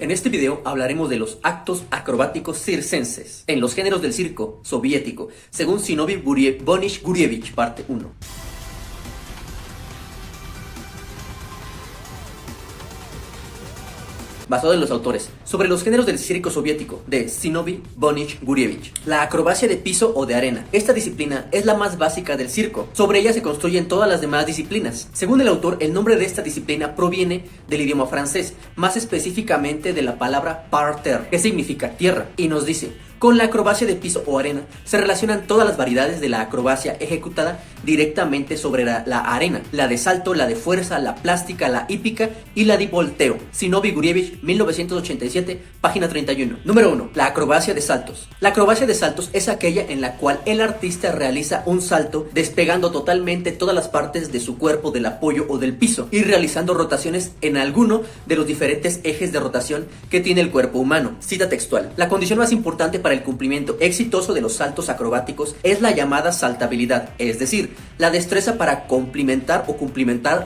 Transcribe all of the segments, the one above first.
En este video hablaremos de los actos acrobáticos circenses en los géneros del circo soviético, según Zinovy Bonish Gurievich, parte 1. Basado en los autores. Sobre los géneros del circo soviético, de Zinovy Bonish Gurievich. La acrobacia de piso o de arena. Esta disciplina es la más básica del circo. Sobre ella se construyen todas las demás disciplinas. Según el autor, el nombre de esta disciplina proviene del idioma francés, más específicamente de la palabra parterre, que significa tierra, y nos dice: con la acrobacia de piso o arena se relacionan todas las variedades de la acrobacia ejecutada directamente sobre la arena, la de salto, la de fuerza, la plástica, la hípica y la de volteo. Zinovy Gurievich, 1987, página 31. Número 1. La acrobacia de saltos. La acrobacia de saltos es aquella en la cual el artista realiza un salto despegando totalmente todas las partes de su cuerpo del apoyo o del piso y realizando rotaciones en alguno de los diferentes ejes de rotación que tiene el cuerpo humano. Cita textual. La condición más importante para el cumplimiento exitoso de los saltos acrobáticos es la llamada saltabilidad, es decir, la destreza para cumplimentar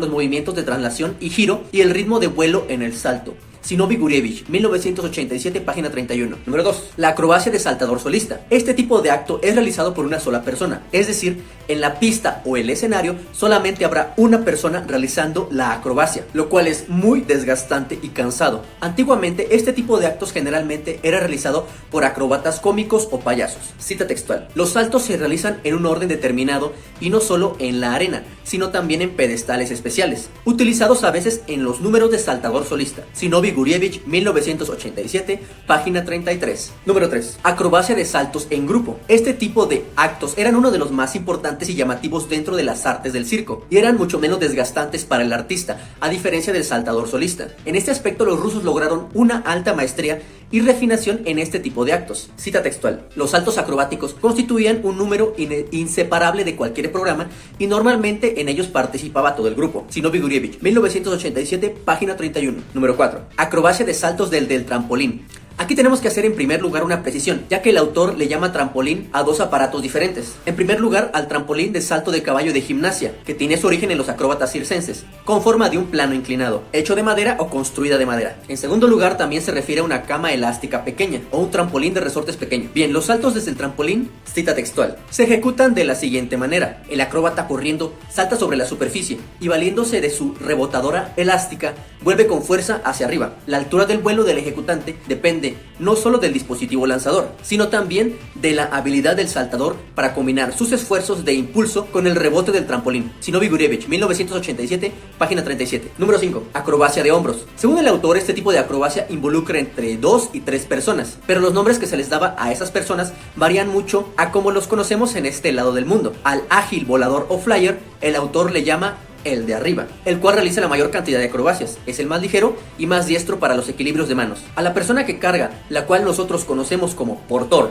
los movimientos de traslación y giro y el ritmo de vuelo en el salto. Zinovy Gurievich, 1987, página 31. Número 2. La acrobacia de saltador solista. Este tipo de acto es realizado por una sola persona, es decir, en la pista o el escenario solamente habrá una persona realizando la acrobacia, lo cual es muy desgastante y cansado. Antiguamente, este tipo de actos generalmente era realizado por acróbatas cómicos o payasos. Cita textual. Los saltos se realizan en un orden determinado y no solo en la arena, sino también en pedestales especiales, utilizados a veces en los números de saltador solista. Zinovy Gurievich, 1987, página 33. Número 3. Acrobacia de saltos en grupo. Este tipo de actos eran uno de los más importantes y llamativos dentro de las artes del circo, y eran mucho menos desgastantes para el artista, a diferencia del saltador solista. En este aspecto, los rusos lograron una alta maestría y refinación en este tipo de actos. Cita textual. Los saltos acrobáticos constituían un número inseparable de cualquier programa y normalmente en ellos participaba todo el grupo. Zinovy Gurievich, 1987, página 31. Número 4. Acrobacia de saltos del trampolín. Aquí tenemos que hacer en primer lugar una precisión, ya que el autor le llama trampolín a dos aparatos diferentes. En primer lugar, al trampolín de salto de caballo de gimnasia, que tiene su origen en los acróbatas circenses, con forma de un plano inclinado, hecho de madera o construida de madera. En segundo lugar, también se refiere a una cama elástica pequeña, o un trampolín de resortes pequeño. Bien, los saltos desde el trampolín, cita textual, se ejecutan de la siguiente manera. El acróbata corriendo salta sobre la superficie y valiéndose de su rebotadora elástica, vuelve con fuerza hacia arriba. La altura del vuelo del ejecutante depende no solo del dispositivo lanzador, sino también de la habilidad del saltador para combinar sus esfuerzos de impulso con el rebote del trampolín. Zinovy Gurievich, 1987, página 37. Número 5. Acrobacia de hombros. Según el autor, este tipo de acrobacia involucra entre 2 y 3 personas, pero los nombres que se les daba a esas personas varían mucho a como los conocemos en este lado del mundo. Al ágil volador o flyer, el autor le llama el de arriba, el cual realiza la mayor cantidad de acrobacias, es el más ligero y más diestro para los equilibrios de manos. A la persona que carga, la cual nosotros conocemos como porter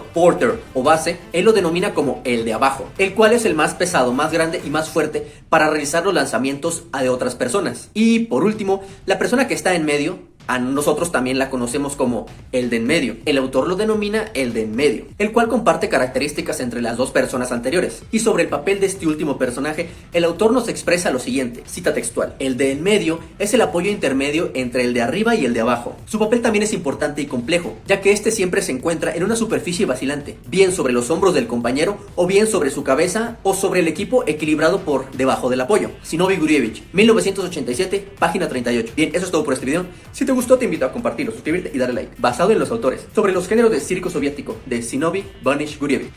o base, él lo denomina como el de abajo, el cual es el más pesado, más grande y más fuerte para realizar los lanzamientos a de otras personas. Y por último, la persona que está en medio, a nosotros también la conocemos como el de en medio. El autor lo denomina el de en medio, el cual comparte características entre las dos personas anteriores. Y sobre el papel de este último personaje, el autor nos expresa lo siguiente, cita textual: el de en medio es el apoyo intermedio entre el de arriba y el de abajo. Su papel también es importante y complejo, ya que este siempre se encuentra en una superficie vacilante, bien sobre los hombros del compañero, o bien sobre su cabeza, o sobre el equipo equilibrado por debajo del apoyo. Zinovy Gurievich, 1987, página 38. Bien, eso es todo por este video. Si te gustó, te invito a compartirlo, suscribirte y darle like. Basado en los autores. Sobre los géneros del circo soviético, de Zinovy Bonish Gurievich.